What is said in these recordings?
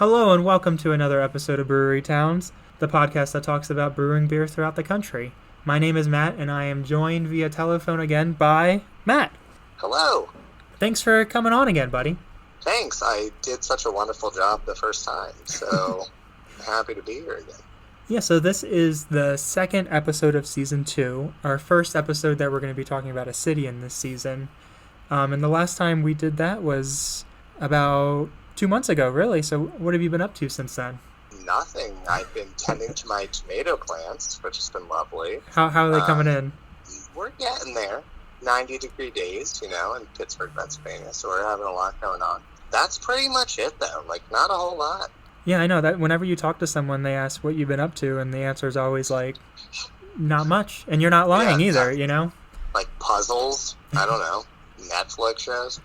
Hello and welcome to another episode of Brewery Towns, the podcast that talks about brewing beer throughout the country. My name is Matt and I am joined via telephone again by Matt. Hello. Thanks for coming on again, buddy. Thanks. I did such a wonderful job the first time, so happy to be here again. Yeah, so this is the second episode of Season 2, our first episode that we're going to be talking about a city in this season. And the last time we did that was about 2 months ago, really. So what have you been up to since then? Nothing. I've been tending to my tomato plants, which has been lovely. How are they coming in? We're getting there. 90-degree days, in Pittsburgh, Pennsylvania, so we're having a lot going on. That's pretty much it, though. Not a whole lot. Yeah, I know that whenever you talk to someone, they ask what you've been up to, and the answer is always not much. And you're not lying either, Like puzzles, I don't know, Netflix shows.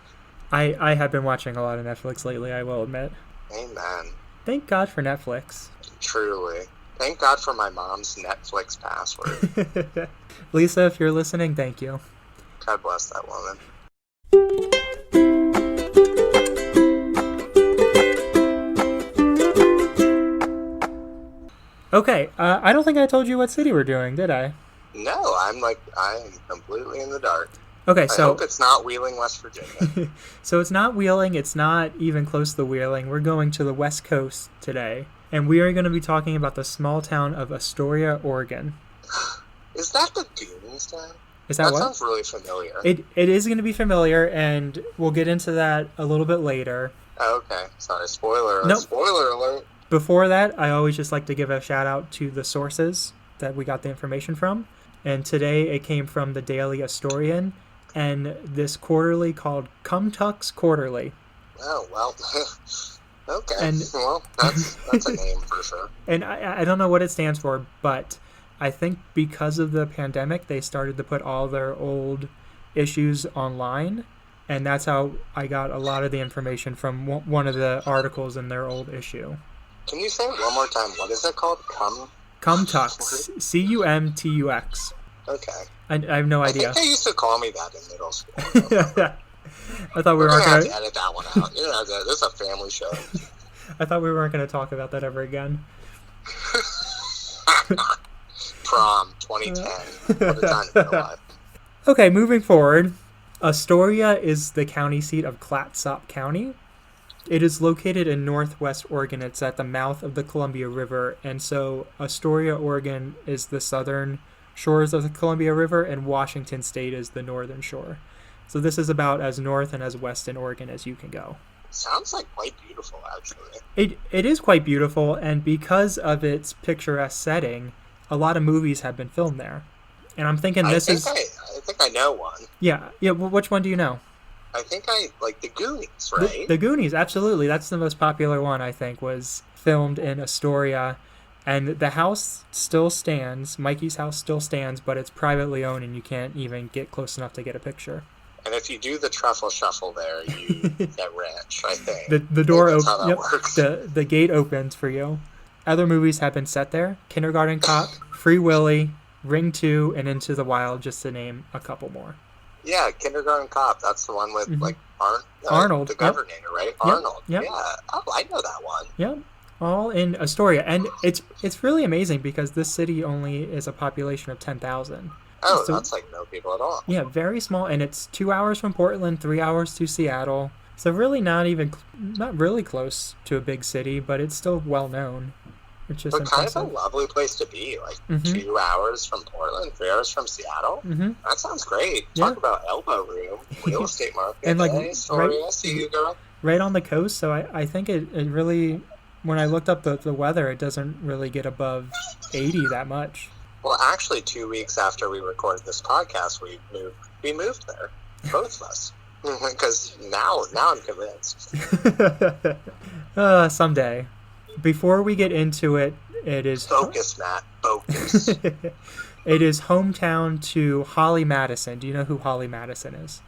I have been watching a lot of Netflix lately, I will admit. Amen. Thank God for Netflix. Truly. Thank God for my mom's Netflix password. Lisa, if you're listening, thank you. God bless that woman. Okay, I don't think I told you what city we're doing, did I? No, I am completely in the dark. Okay, I hope it's not Wheeling, West Virginia. So it's not Wheeling, it's not even close to Wheeling. We're going to the West Coast today, and we are going to be talking about the small town of Astoria, Oregon. Is that the Goonies town? Is that what? Sounds really familiar. It is going to be familiar, and we'll get into that a little bit later. Oh, okay. Sorry, spoiler. Nope. Spoiler alert. Before that, I always just like to give a shout out to the sources that we got the information from. And today it came from the Daily Astorian and this quarterly called Cumtuck's Quarterly. Oh, well. Okay. And, well, that's a name for sure. And I don't know what it stands for, but I think because of the pandemic, they started to put all their old issues online. And that's how I got a lot of the information from one of the articles in their old issue. Can you say it one more time? What is it called? Cumtux. Cumtux. Okay. I have no idea. I think they used to call me that in middle school. I thought we weren't going to edit that one out. This is a family show. I thought we weren't going to talk about that ever again. Prom 2010. What a time to be alive. Okay, moving forward. Astoria is the county seat of Clatsop County. It is located in northwest Oregon. It's at the mouth of the Columbia River, and so Astoria, Oregon is the southern shores of the Columbia River, and Washington State is the northern shore. So this is about as north and as west in Oregon as you can go. Sounds like quite beautiful, actually. It is quite beautiful, and because of its picturesque setting, a lot of movies have been filmed there. And I'm thinking I think I know one. Yeah. Well, which one do you know? I think I like the Goonies, right? The Goonies, absolutely. That's the most popular one, I think, was filmed in Astoria. And the house still stands. Mikey's house still stands, but it's privately owned, and you can't even get close enough to get a picture. And if you do the truffle shuffle there, you get rich, I think. The door opens. Yep, the gate opens for you. Other movies have been set there. Kindergarten Cop, Free Willy, Ring 2, and Into the Wild, just to name a couple more. Yeah, Kindergarten Cop. That's the one with Arnold, the Governor, right? Yep. Arnold. Yep. Yeah. Oh, I know that one. Yep. All in Astoria, and it's really amazing because this city only is a population of 10,000. Oh, so that's no people at all. Yeah, very small, and it's 2 hours from Portland, 3 hours to Seattle. So really not really close to a big city, but it's still well known. It's just impressive. Kind of a lovely place to be, 2 hours from Portland, 3 hours from Seattle. Mm-hmm. That sounds great. Yeah. Talk about elbow room, real estate market. And Astoria, see you, girl. Right on the coast, so I think it really, when I looked up the weather, it doesn't really get above 80 that much. Well, actually, 2 weeks after we recorded this podcast, we moved there, both of us. Because now I'm convinced. Someday. Before we get into it, it is... Focus, Matt. Focus. It is hometown to Holly Madison. Do you know who Holly Madison is?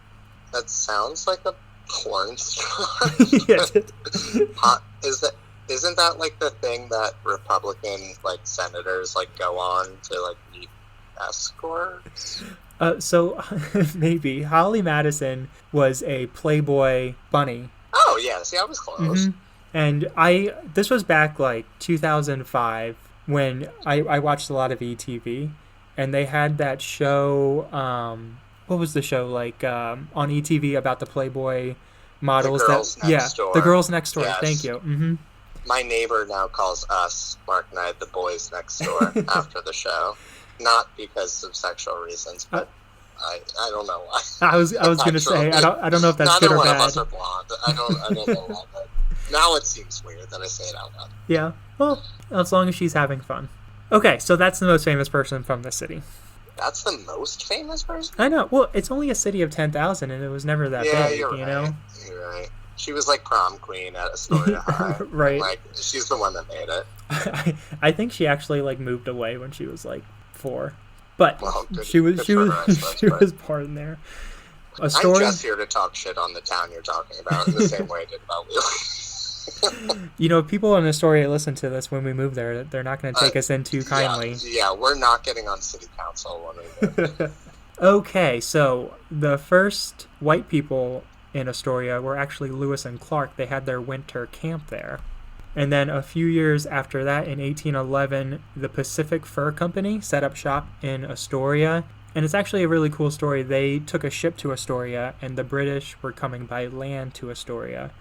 That sounds like a porn star. Yes. Isn't that the thing that Republican senators go on to meet escorts? So maybe Holly Madison was a Playboy bunny. Oh yeah, see, I was close. Mm-hmm. And this was back like 2005 when I watched a lot of ETV, and they had that show. What was the show like on ETV about the Playboy models? The Girls Next Door. The Girls Next Door. Yes. Thank you. Mm-hmm. My neighbor now calls us, Mark and I, the boys next door after the show. Not because of sexual reasons, but I don't know why. I was going to say I don't know if that's good or bad. Neither one of us are blonde. I don't know why. But now it seems weird that I say it out loud. Yeah. Well, as long as she's having fun. Okay, so that's the most famous person from the city. That's the most famous person? I know. Well, it's only a city of 10,000, and it was never that big, you're you right. know? You're right. She was like prom queen at Astoria High. Right. Like, she's the one that made it. I think she actually like moved away when she was like 4. But she was part in there. Astoria... I'm just here to talk shit on the town you're talking about in the same way I did about Wheeling. You know, people in Astoria listen to this when we move there. They're not going to take us in too kindly. Yeah, we're not getting on city council when we move. Okay, so the first white people in Astoria were actually Lewis and Clark. They had their winter camp there. And then a few years after that, in 1811, the Pacific Fur Company set up shop in Astoria. And it's actually a really cool story. They took a ship to Astoria, and the British were coming by land to Astoria.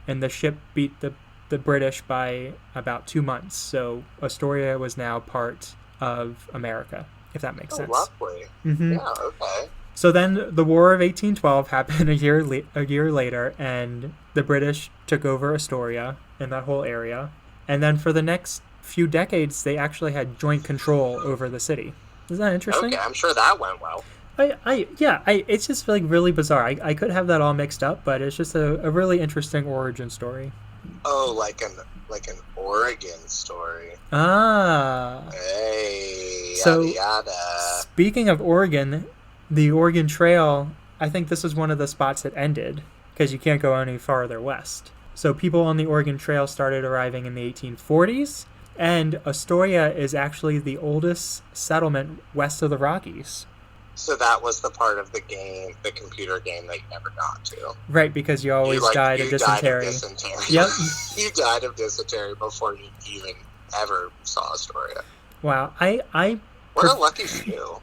And the ship beat the British by about 2 months. So Astoria was now part of America, if that makes sense. Lovely. Mm-hmm. Yeah, okay. So then the War of 1812 happened a year later, and the British took over Astoria and that whole area. And then for the next few decades, they actually had joint control over the city. Isn't that interesting? Okay, I'm sure that went well. It's just like really bizarre. I could have that all mixed up, but it's just a really interesting origin story. Oh, like an Oregon story. Ah. Hey, so, yada yada. Speaking of Oregon, the Oregon Trail, I think this is one of the spots that ended because you can't go any farther west. So people on the Oregon Trail started arriving in the 1840s, and Astoria is actually the oldest settlement west of the Rockies. So that was the part of the game, the computer game that you never got to. Right, because you always died of dysentery. Yep. You died of dysentery before you even ever saw Astoria. Wow. What a lucky few.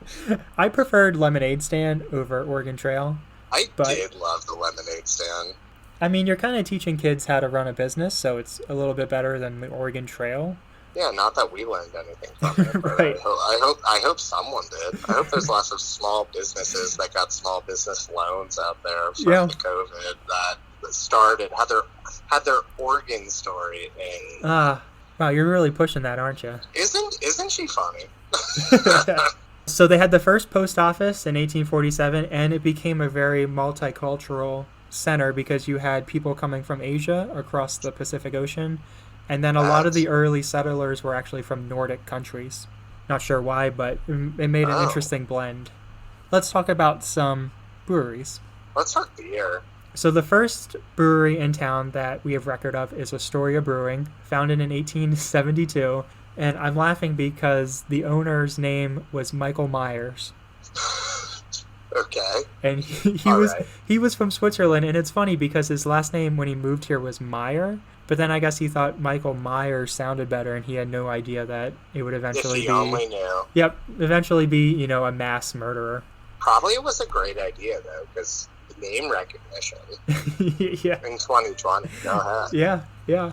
I preferred Lemonade Stand over Oregon Trail. I did love the Lemonade Stand. I mean, you're kind of teaching kids how to run a business, so it's a little bit better than the Oregon Trail. Yeah, not that we learned anything from it, but right. I hope someone did. I hope there's lots of small businesses that got small business loans out there from the COVID that started had their origin story in. Wow, you're really pushing that, aren't you? Isn't she funny? So they had the first post office in 1847, and it became a very multicultural center because you had people coming from Asia across the Pacific Ocean. And then a lot of the early settlers were actually from Nordic countries. Not sure why, but it made an interesting blend. Let's talk about some breweries. Let's talk beer. So the first brewery in town that we have record of is Astoria Brewing, founded in 1872. And I'm laughing because the owner's name was Michael Myers. Okay. And he was from Switzerland, and it's funny because his last name when he moved here was Meyer. But then I guess he thought Michael Myers sounded better, and he had no idea that it would eventually only knew. Yep, eventually be, a mass murderer. Probably it was a great idea, though, because name recognition. Yeah. In 2020. Go ahead. Yeah.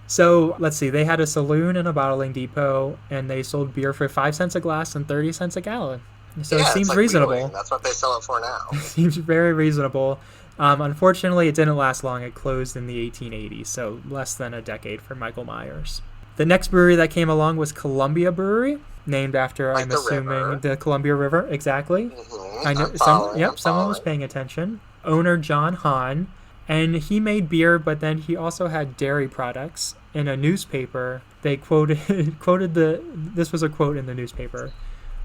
So, let's see. They had a saloon and a bottling depot, and they sold beer for 5 cents a glass and 30 cents a gallon. So it seems reasonable. Wheeling. That's what they sell it for now. It seems very reasonable. Unfortunately, it didn't last long. It closed in the 1880s, so less than a decade for Michael Myers. The next brewery that came along was Columbia Brewery, named after, I'm assuming, the Columbia River. Exactly. Mm-hmm. I know. Someone was paying attention. Owner John Hahn, and he made beer, but then he also had dairy products. In a newspaper, they this was a quote in the newspaper.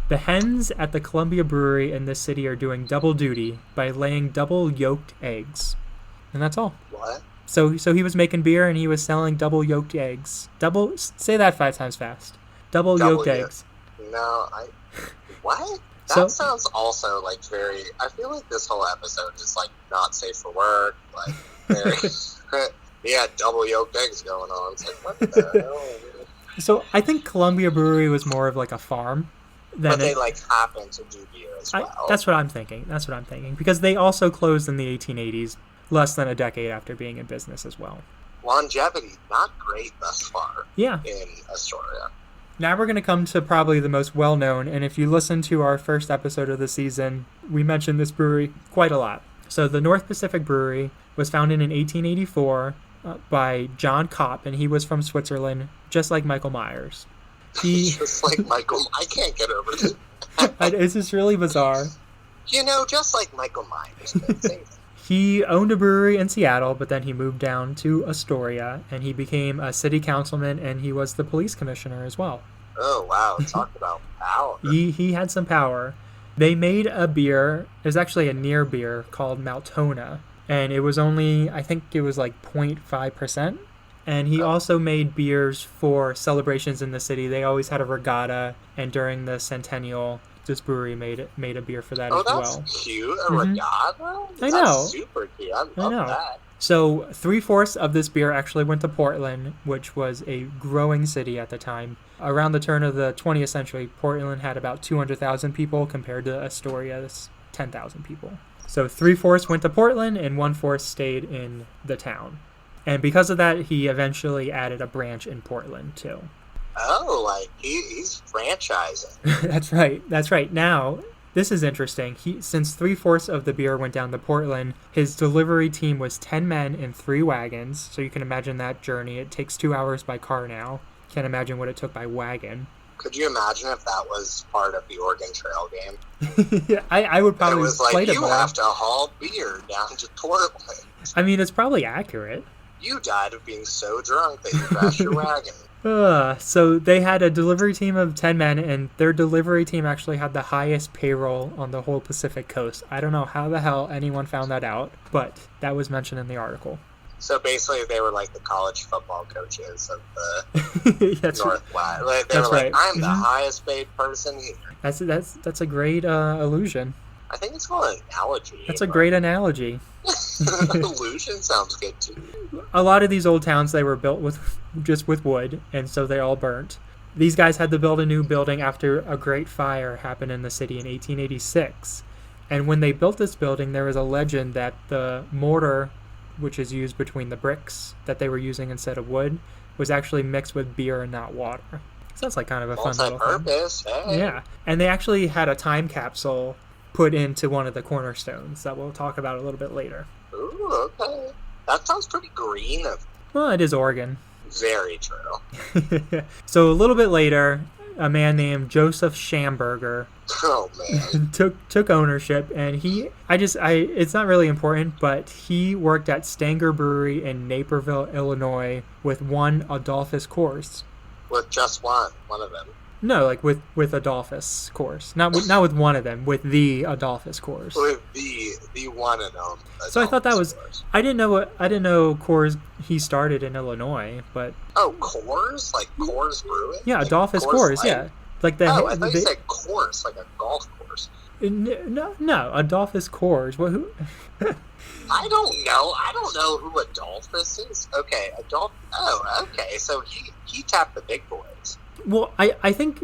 The hens at the Columbia Brewery in this city are doing double duty by laying double-yolked eggs. And that's all. What? So he was making beer and he was selling double-yolked eggs. Say that 5 times fast. Double-yolked eggs. No, what? That sounds also, like, very... I feel like this whole episode is, like, not safe for work. Like, very... He had double yolked eggs going on. It's like, what the hell? So I think Columbia Brewery was more of like a farm. But they happen to do beer as well. That's what I'm thinking. Because they also closed in the 1880s, less than a decade after being in business as well. Longevity, not great thus far. Yeah. In Astoria. Now we're going to come to probably the most well-known, and if you listen to our first episode of the season, we mentioned this brewery quite a lot. So the North Pacific Brewery was founded in 1884 by John Kopp, and he was from Switzerland, just like Michael Myers. Just like Michael, I can't get over this. It's just really bizarre. Just like Michael Myers. Same thing. He owned a brewery in Seattle, but then he moved down to Astoria, and he became a city councilman, and he was the police commissioner as well. Oh, wow. Talk about power. He had some power. They made a beer. It was actually a near beer called Maltona, and it was only, I think it was like 0.5%. And he also made beers for celebrations in the city. They always had a regatta, and during the centennial, this brewery made a beer for that as well. Oh, that's cute. A regatta? I know. That's super cute. I love that. So 3/4 of this beer actually went to Portland, which was a growing city at the time. Around the turn of the 20th century, Portland had about 200,000 people compared to Astoria's 10,000 people. So 3/4 went to Portland and 1/4 stayed in the town. And because of that, he eventually added a branch in Portland, too. Oh, he's franchising. That's right. Now, this is interesting. Since 3/4 of the beer went down to Portland, his delivery team was 10 men in 3 wagons. So you can imagine that journey. It takes 2 hours by car now. Can't imagine what it took by wagon. Could you imagine if that was part of the Oregon Trail game? Yeah, I would probably it was like, you have to haul beer down to Portland. I mean, it's probably accurate. You died of being so drunk that you crashed your wagon. So they had a delivery team of 10 men, and their delivery team actually had the highest payroll on the whole Pacific coast. I don't know how the hell anyone found that out, but that was mentioned in the article. So basically, they were like the college football coaches of the Northwest. They were like, I'm the highest paid person here. That's a great illusion. I think it's called an analogy. That's a great analogy. Illusion sounds good too. A lot of these old towns, they were built with wood, and so they all burnt. These guys had to build a new building after a great fire happened in the city in 1886. And when they built this building, there was a legend that the mortar, which is used between the bricks that they were using instead of wood, was actually mixed with beer and not water. So that's like kind of a fun little thing. Multi-purpose, hey. Yeah. And they actually had a time capsule put into one of the cornerstones that we'll talk about a little bit later. Ooh, okay. That sounds pretty green. Well, it is Oregon. Very true. So a little bit later, a man named Joseph Shamburger took ownership, and it's not really important, but he worked at Stanger Brewery in Naperville, Illinois, with one Adolphus Coors. With just one of them. No, like with Adolphus Coors, not with one of them, with the Adolphus Coors. With the one and only. So I thought that was. I didn't know Coors. He started in Illinois, but. Oh, Coors, like Coors Brewing. Yeah, Adolphus Coors. Yeah, like the. Oh, I thought you said course, like a golf course. No, Adolphus Coors. Well, who? I don't know. I don't know who Adolphus is. Okay, Oh, okay. So he tapped the big boys. Well, I think,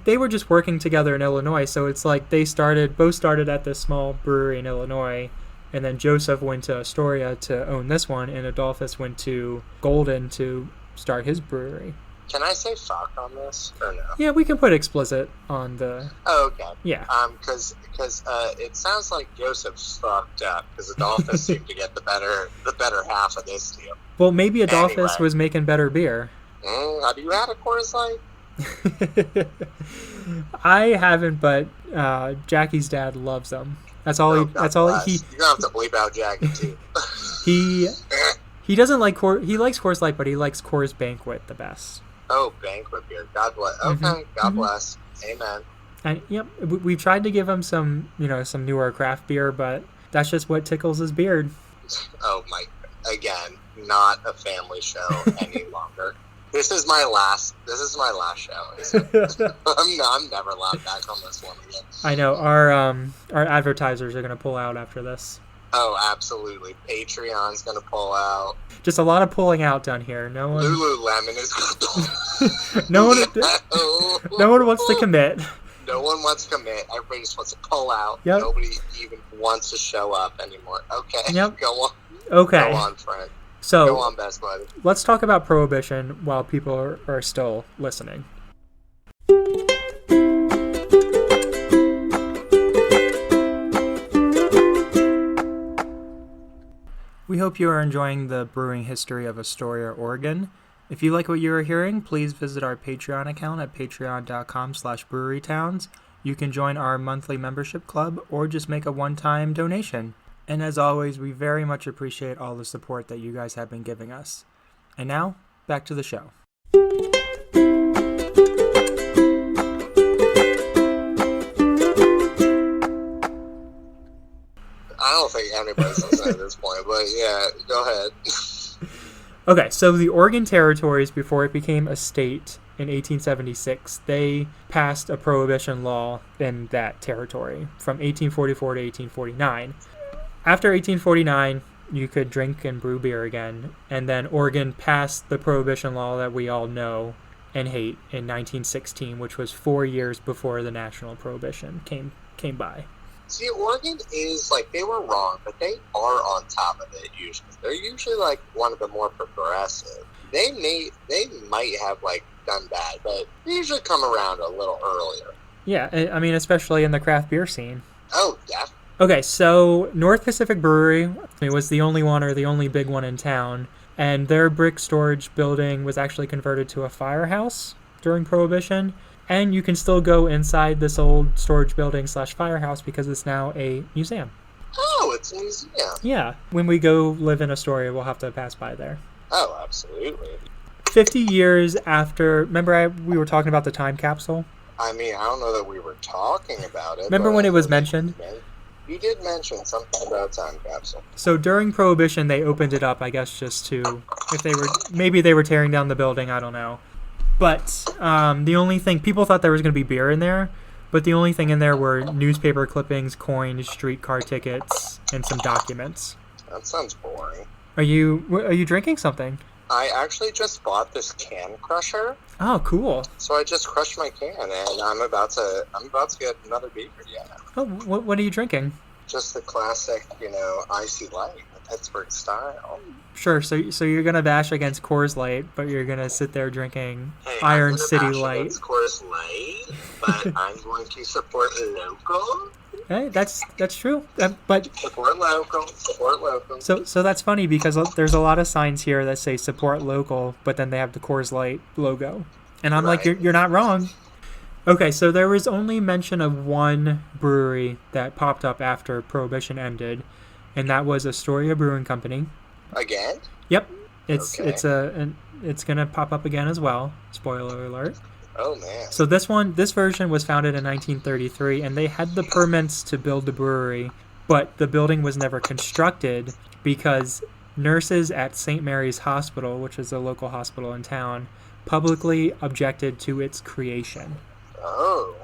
they were just working together in Illinois, so it's like they both started at this small brewery in Illinois, and then Joseph went to Astoria to own this one, and Adolphus went to Golden to start his brewery. Can I say fuck on this, or no? Yeah, we can put explicit on the... Oh, okay. Yeah. Because it sounds like Joseph's fucked up, because Adolphus seemed to get the better half of this deal. Well, maybe Adolphus was making better beer. Have you had a Coors Light? I haven't, but Jackie's dad loves them. That's all. You're gonna have to bleep out Jackie too. He doesn't like he likes Coors Light, but he likes Coors Banquet the best. Oh, Banquet beer. God bless. Okay, God bless. Amen. And yep, we've tried to give him some newer craft beer, but that's just what tickles his beard. Oh my! Again, not a family show any longer. This is my last show. I'm never allowed back on this one again. I know our advertisers are gonna pull out after this. Oh, absolutely. Patreon's going to pull out. Just a lot of pulling out done here. No one. Lululemon is going to pull no one. out. No one wants to commit. No one wants to commit. Everybody just wants to pull out. Yep. Nobody even wants to show up anymore. Okay. Yep. Go on. Okay. Go on, friend. So, go on, best buddy. Let's talk about Prohibition while people are still listening. We hope you are enjoying the brewing history of Astoria, Oregon. If you like what you are hearing, please visit our Patreon account at patreon.com/brewerytowns. You can join our monthly membership club or just make a one-time donation. And as always, we very much appreciate all the support that you guys have been giving us. And now, back to the show. I don't think anybody's listening at this point, but yeah, go ahead. Okay, so the Oregon Territories, before it became a state in 1876, they passed a prohibition law in that territory from 1844 to 1849. After 1849, you could drink and brew beer again, and then Oregon passed the prohibition law that we all know and hate in 1916, which was 4 years before the national prohibition came by. See, Oregon is, like, they were wrong, but they are on top of it usually. They're usually, like, one of the more progressive. They might have, like, done bad, but they usually come around a little earlier. Yeah, I mean, especially in the craft beer scene. Oh, definitely. Okay, so North Pacific Brewery, it was the only one or the only big one in town, and their brick storage building was actually converted to a firehouse during Prohibition. And you can still go inside this old storage building / firehouse because it's now a museum. Oh, it's a museum. Yeah. When we go live in Astoria, we'll have to pass by there. Oh, absolutely. 50 years after... Remember we were talking about the time capsule? I mean, I don't know that we were talking about it. Remember when it was mentioned? You did mention something about time capsule. So during Prohibition, they opened it up, I guess, just to... Maybe they were tearing down the building, I don't know. But the only thing, people thought there was going to be beer in there, but the only thing in there were newspaper clippings, coins, streetcar tickets, and some documents. That sounds boring. Are you drinking something? I actually just bought this can crusher. Oh, cool. So I just crushed my can, and I'm about to get another beer. Yeah. Oh, what are you drinking? Just the classic, icy light, the Pittsburgh style. Sure. So you're gonna bash against Coors Light, but you're gonna sit there drinking Iron City Light. Against Coors Light, but I'm going to support local. Hey, that's true. But support local. So that's funny because there's a lot of signs here that say support local, but then they have the Coors Light logo, and I'm like, you're not wrong. Okay, so there was only mention of one brewery that popped up after Prohibition ended, and that was Astoria Brewing Company. Again? Yep. It's gonna pop up again as well. Spoiler alert. Oh man. So this version was founded in 1933, and they had the permits to build the brewery, but the building was never constructed because nurses at St. Mary's Hospital, which is a local hospital in town, publicly objected to its creation. Oh.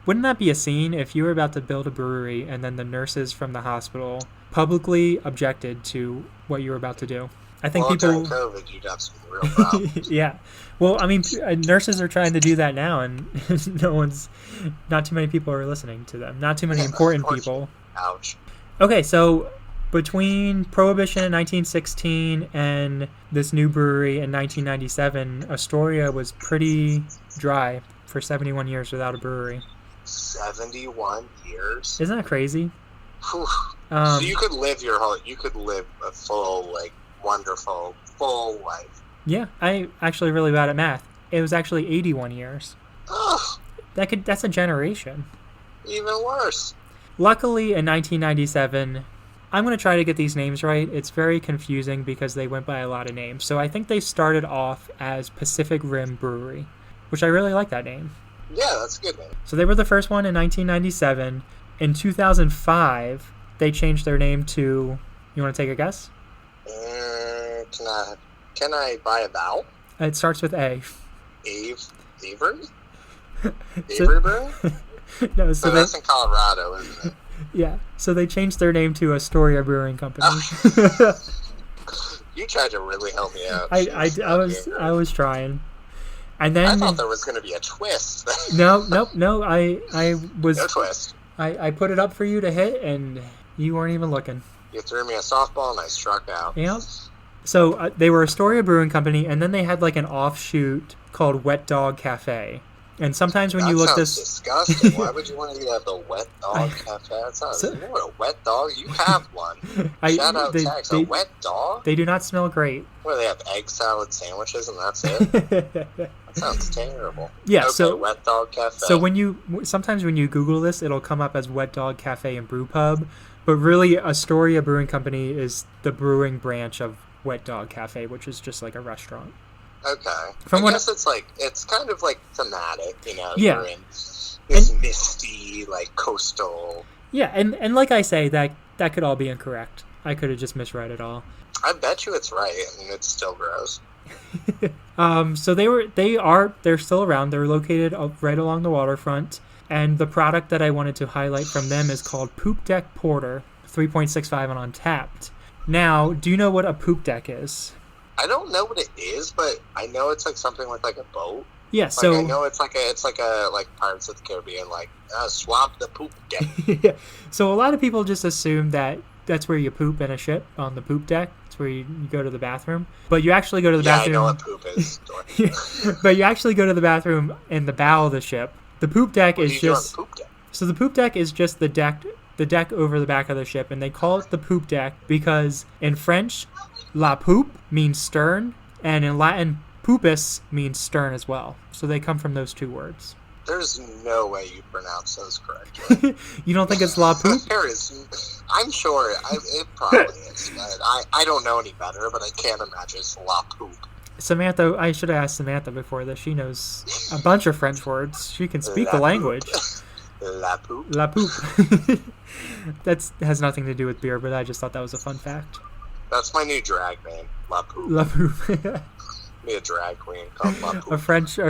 Wouldn't that be a scene if you were about to build a brewery and then the nurses from the hospital publicly objected to what you were about to do? I think during COVID, you'd have some real problems. Yeah. Well, I mean, nurses are trying to do that now, and not too many people are listening to them. Not too many important people. Ouch. Okay, so between Prohibition in 1916 and this new brewery in 1997, Astoria was pretty dry for 71 years without a brewery. 71 years? Isn't that crazy? So you could live a full, wonderful, full life. Yeah, I'm actually really bad at math. It was actually 81 years. Ugh. That's a generation. Even worse. Luckily, in 1997, I'm going to try to get these names right. It's very confusing because they went by a lot of names. So I think they started off as Pacific Rim Brewery, which I really like that name. Yeah, that's a good name. So they were the first one in 1997. In 2005, they changed their name to... You want to take a guess? Can I buy a vowel? It starts with A. Avery? Avery Brewing? No, so that's in Colorado, isn't it? Yeah, so they changed their name to Astoria Brewing Company. You tried to really help me out. I was trying. And then I thought there was going to be a twist. No. I was no twist. I put it up for you to hit, and you weren't even looking. You threw me a softball, and I struck out. Yeah. So they were Astoria Brewing Company, and then they had like an offshoot called Wet Dog Cafe. And sometimes when you look this, disgusting. Why would you want to have the Wet Dog Cafe? That sounds you want a wet dog. You have one. Shout out Tex. A wet dog. They do not smell great. Where they have egg salad sandwiches and that's it. That sounds terrible. Yeah. Okay, so Wet Dog Cafe. So sometimes when you Google this, it'll come up as Wet Dog Cafe and Brewpub, but really Astoria Brewing Company is the brewing branch of Wet Dog Cafe, which is just like a restaurant. Okay. I guess it's kind of like thematic, Yeah. You're in this misty, like coastal. Yeah, and like I say, that could all be incorrect. I could have just misread it all. I bet you it's right, and it's still gross. So they're still around. They're located right along the waterfront, and the product that I wanted to highlight from them is called Poop Deck Porter, 3.65 on Untapped. Now, do you know what a poop deck is? I don't know what it is, but I know it's like something with like a boat. Yeah, so I know it's like Pirates of the Caribbean, like swap the poop deck. Yeah. So a lot of people just assume that that's where you poop in a ship, on the poop deck. It's where you go to the bathroom, but you actually go to the bathroom. Yeah, I know what poop is. But you actually go to the bathroom in the bow of the ship. The poop deck is just. Poop deck? So the poop deck is just the deck over the back of the ship, and they call it the poop deck because in French, la poupe means stern, and in Latin, pupus means stern as well. So they come from those two words. There's no way you pronounce those correctly. You don't think it's la poupe? I'm sure it probably is, but I don't know any better, but I can't imagine it's la poupe. Samantha, I should have asked Samantha before this. She knows a bunch of French words. She can speak the language. La poupe. La poupe. That has nothing to do with beer, but I just thought that was a fun fact. That's my new drag name, La Poupe. La Poupe. Be a drag queen called La Poupe. A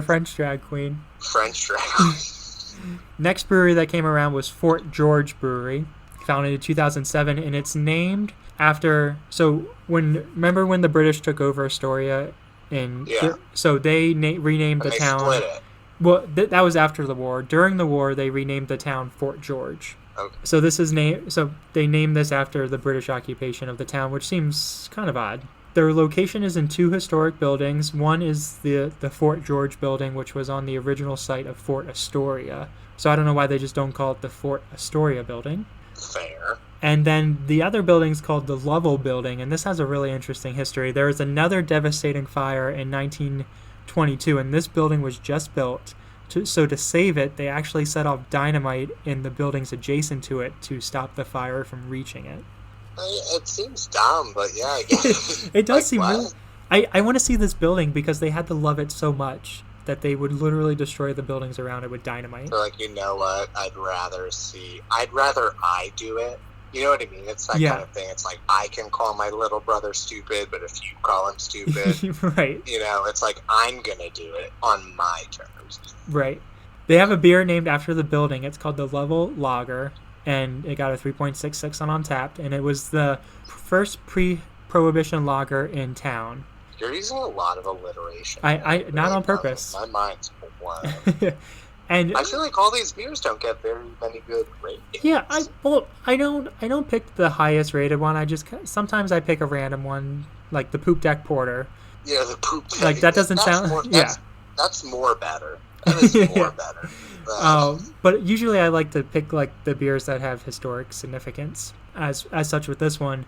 French drag queen. French drag queen. Next brewery that came around was Fort George Brewery, founded in 2007, and it's named after. So remember when the British took over Astoria, so they renamed the town. Split it. Well, that was after the war. During the war, they renamed the town Fort George. Okay. So they named this after the British occupation of the town, which seems kind of odd. Their location is in two historic buildings. One is the Fort George building, which was on the original site of Fort Astoria. So I don't know why they just don't call it the Fort Astoria building. Fair. And then the other building's called the Lovell building, and this has a really interesting history. There was another devastating fire in 1922, and this building was just built. So to save it, they actually set off dynamite in the buildings adjacent to it to stop the fire from reaching it. It seems dumb, but yeah, I guess. It does seem really. I want to see this building because they had to love it so much that they would literally destroy the buildings around it with dynamite. They're like, you know what? I'd rather I do it. You know what I mean? It's that kind of thing. It's like, I can call my little brother stupid, but if you call him stupid, right? It's like, I'm gonna do it on my terms. Right. They have a beer named after the building. It's called the Lovell Lager, and it got a 3.66 on Untapped, and it was the first pre-Prohibition lager in town. You're using a lot of alliteration. I not on purpose. My mind's blown. And I feel like all these beers don't get very many good ratings. Yeah, I don't pick the highest rated one. Sometimes I pick a random one, like the Poop Deck Porter. Yeah, the Poop Deck. Like that doesn't sound. That's more better. That is more better. But usually I like to pick like the beers that have historic significance, as such with this one.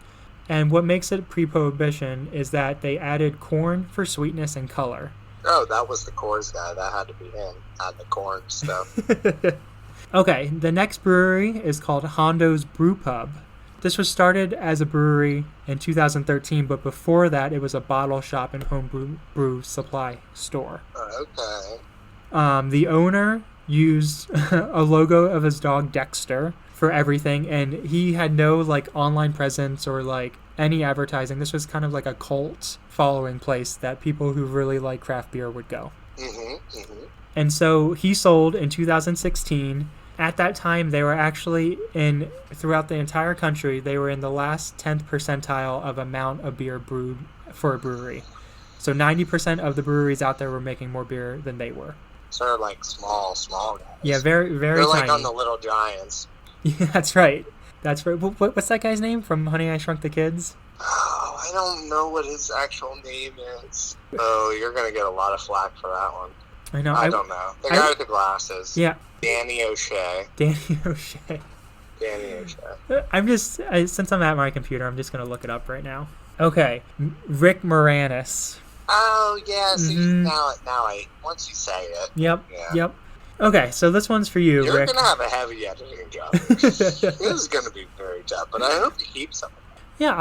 And what makes it pre-Prohibition is that they added corn for sweetness and color. Oh, that was the Coors guy. That had to be him. Had the corn stuff. Okay, the next brewery is called Hondo's Brewpub. This was started as a brewery in 2013, but before that, it was a bottle shop and home brew supply store. Okay. The owner used a logo of his dog Dexter for everything, and he had no like online presence or like any advertising. This was kind of like a cult following place that people who really like craft beer would go. And so he sold in 2016 At that time, they were actually throughout the entire country, they were in the last 10th percentile of amount of beer brewed for a brewery. So 90% of the breweries out there were making more beer than they were. So they're like small guys. Yeah, very, very They're tiny. like on the Little Giants. Yeah, that's right. That's right. What's that guy's name from Honey, I Shrunk the Kids? Oh, I don't know what his actual name is. Oh, you're going to get a lot of flack for that one. I know. I don't know. The guy with the glasses. Yeah. Danny O'Shea. Since I'm at my computer, I'm just going to look it up right now. Okay. Rick Moranis. Oh, yeah. See, now once you say it. Yep. Yeah. Yep. Okay, so this one's for you, You're Rick. going to have a heavy editing job. This is going to be very tough, but I hope you keep some of them. Yeah,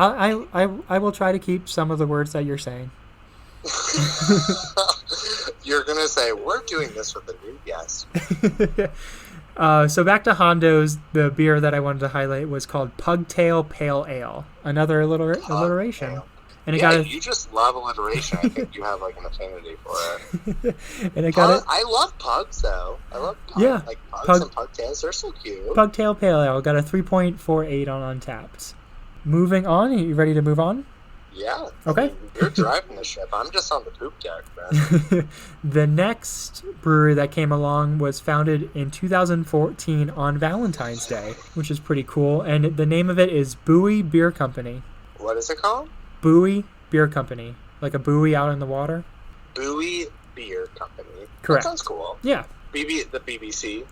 I will try to keep some of the words that you're saying. You're going to say, we're doing this with a new guest. So back to Hondo's, the beer that I wanted to highlight was called Pugtail Pale Ale. Another alliteration. And you just love alliteration. I think you have like an affinity for it. And I love pugs though. I love pugs. Yeah, like pugs and pugtails. They're so cute. Pugtail Pale Ale got a 3.48 on Untappd. Moving on. Are you ready to move on? Yeah. Okay. I mean, you're driving the ship. I'm just on the poop deck, man. The next brewery that came along was founded in 2014 on Valentine's Day, which is pretty cool. And the name of it is Buoy Beer Company. What is it called? Buoy Beer Company. Like a buoy out in the water. Buoy Beer Company. Correct. That sounds cool. Yeah. The BBC.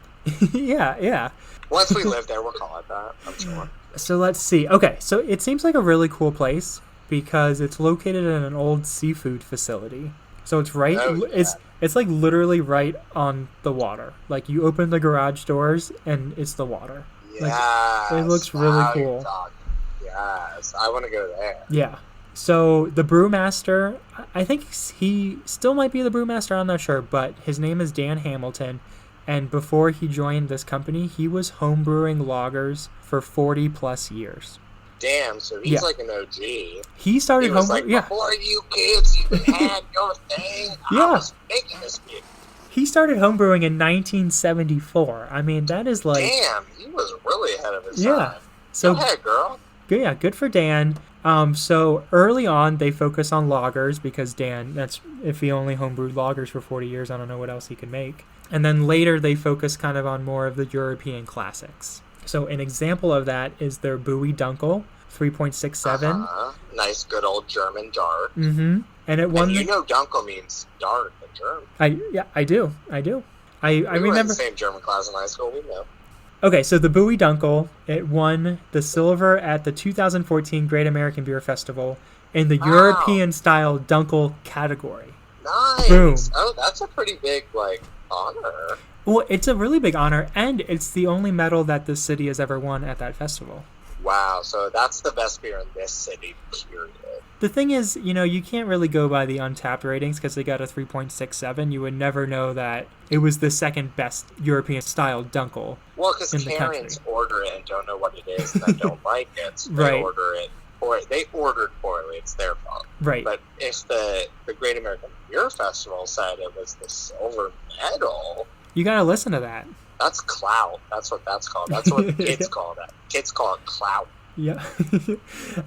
Yeah. Once we live there, we'll call it that, I'm sure. So let's see. Okay, so it seems like a really cool place because it's located in an old seafood facility. So it's right, it's like literally right on the water. Like you open the garage doors and it's the water. Yes. Like, it looks really cool. Yes, I want to go there. Yeah. So the brewmaster, I think he still might be the brewmaster, I'm not sure, but his name is Dan Hamilton. And before he joined this company, he was homebrewing lagers for 40 plus years. Damn, so he's like an OG. He started homebrewing. Before you kids even had your thing, I was making this beer. He started homebrewing in 1974. I mean, that is like... Damn, he was really ahead of his time. So, go ahead, girl. Yeah, good for Dan. So early on, they focus on lagers because Dan, if he only homebrewed lagers for 40 years, I don't know what else he could make. And then later, they focus kind of on more of the European classics. So an example of that is their Buoy Dunkel 3.67. Nice, good old German dark. Mm-hmm. And it won. And Dunkel means dark in German. I do. I remember. We were in the same German class in high school. We know. Okay, so the Buoy Dunkel, it won the silver at the 2014 Great American Beer Festival in the European style Dunkel category. Nice. Boom. Oh, that's a pretty big honor. Well, it's a really big honor, and it's the only medal that the city has ever won at that festival. Wow, so that's the best beer in this city, period. The thing is, you can't really go by the Untappd ratings because they got a 3.67. You would never know that it was the second best European-style Dunkel. Well, because Karens order it and don't know what it is and then don't like it, so they order it. Or they ordered poorly, it's their fault. Right. But if the Great American Beer Festival said it was the silver medal... You gotta listen to that. That's clout. That's what that's called. That's what kids call that. Kids call it clout. Yeah.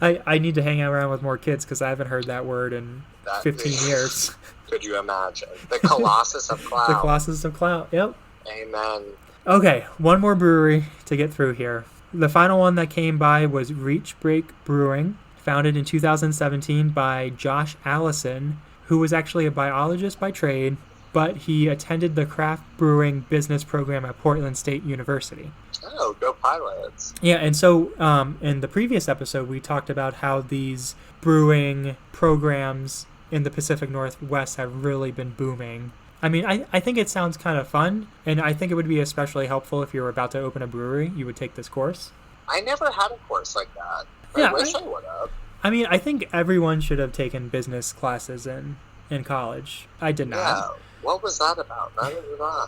I need to hang around with more kids because I haven't heard that word in 15 years. Could you imagine? The Colossus of Clout. The Colossus of Clout, yep. Amen. Okay, one more brewery to get through here. The final one that came by was Reach Break Brewing, founded in 2017 by Josh Allison, who was actually a biologist by trade, but he attended the craft brewing business program at Portland State University. Oh, go Pilots. Yeah, and so in the previous episode, we talked about how these brewing programs in the Pacific Northwest have really been booming. I mean, I think it sounds kind of fun, and I think it would be especially helpful if you were about to open a brewery, you would take this course. I never had a course like that. I wish I would have. I mean, I think everyone should have taken business classes in college. I did not. Yeah. What was that about? Neither did I.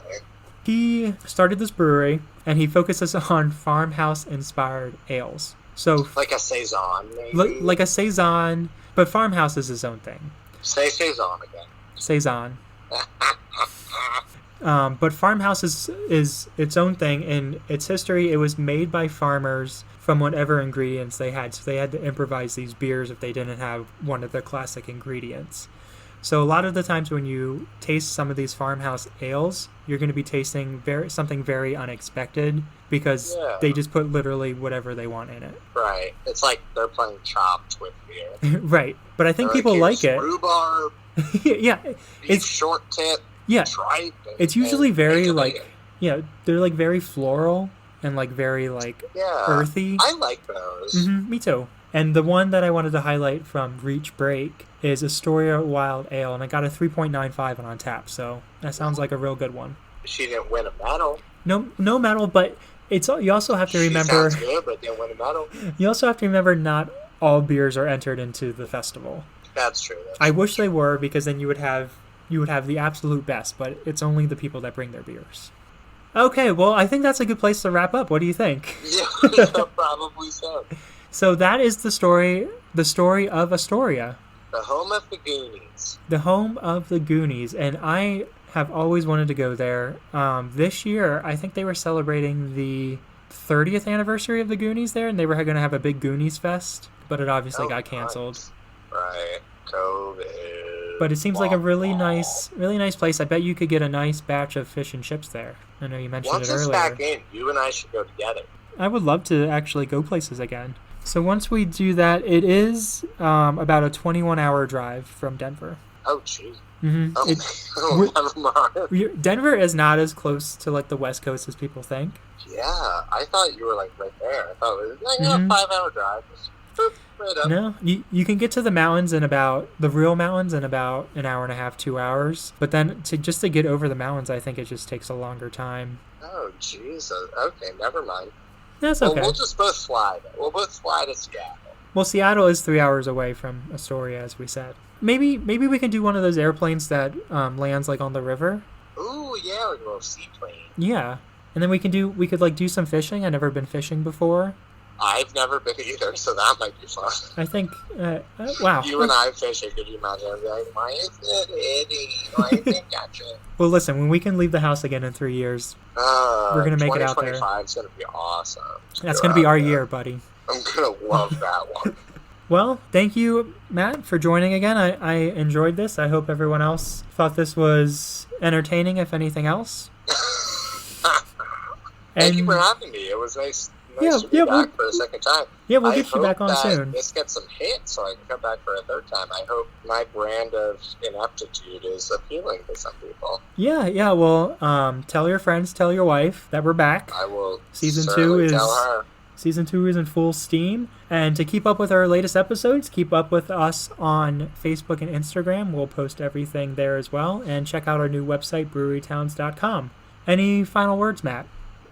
He started this brewery, and he focuses on farmhouse-inspired ales. So, like a Saison, maybe? Like a Saison, but farmhouse is his own thing. Say Saison again. Saison. But farmhouse is its own thing. In its history, it was made by farmers from whatever ingredients they had. So they had to improvise these beers if they didn't have one of the classic ingredients. So a lot of the times when you taste some of these farmhouse ales, you're going to be tasting something very unexpected because they just put literally whatever they want in it. Right. It's like they're playing Chopped with beer. Right. But I think people like it. Rhubarb. Yeah. It's short tip. Yeah. Tripe. It's usually very like, they're like very floral and like very like earthy. I like those. Mm-hmm, me too. And the one that I wanted to highlight from Reach Break is Astoria Wild Ale, and I got a 3.95 on tap, so that sounds like a real good one. She didn't win a medal. No medal, but you also have to remember. She sounds good, but didn't win a medal. You also have to remember not all beers are entered into the festival. That's true. I wish they were, because then you would have the absolute best, but it's only the people that bring their beers. Okay, well, I think that's a good place to wrap up. What do you think? Yeah, probably so. So that is the story of Astoria. The home of the Goonies. The home of the Goonies. And I have always wanted to go there. This year, I think they were celebrating the 30th anniversary of the Goonies there, and they were going to have a big Goonies fest, but it obviously got canceled. Right. COVID. But it seems like a really nice place. I bet you could get a nice batch of fish and chips there. I know you mentioned it earlier. Once it's back in, you and I should go together. I would love to actually go places again. So once we do that, it is about a 21-hour drive from Denver. Oh, jeez. Mm-hmm. Never mind. Denver is not as close to like the West Coast as people think. Yeah, I thought you were like right there. I thought it was like a 5-hour drive. Right up. No, you can get to the mountains the real mountains in about an hour and a half, 2 hours. But then to get over the mountains, I think it just takes a longer time. Oh, jeez. Okay, never mind. That's okay. We'll just both fly. We'll both fly to Seattle. Well, Seattle is 3 hours away from Astoria, as we said. Maybe we can do one of those airplanes that lands like on the river. Ooh, yeah, like a little seaplane. Yeah, and then we could like do some fishing. I've never been fishing before. I've never been either, so that might be fun. I think, wow. You and I fishing, could you imagine? I'd be like, why is it hitting? Why is it catching? Well, listen, when we can leave the house again in 3 years, we're going to make it out there. 2025 is going to be awesome. That's going to be our year, buddy. I'm going to love that one. Well, thank you, Matt, for joining again. I enjoyed this. I hope everyone else thought this was entertaining, if anything else. Thank you for having me. It was nice to be back for a second time. Yeah, we'll get you back on soon. This gets some hits so I can come back for a third time. I hope my brand of ineptitude is appealing to some people. Yeah. Well, tell your friends, tell your wife that we're back. I will Season two is in full steam. And to keep up with our latest episodes, keep up with us on Facebook and Instagram. We'll post everything there as well. And check out our new website, brewerytowns.com. Any final words, Matt?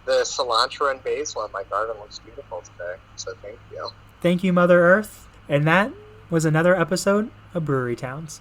The cilantro and basil in my garden looks beautiful today, so thank you. Thank you, Mother Earth. And that was another episode of Brewery Towns.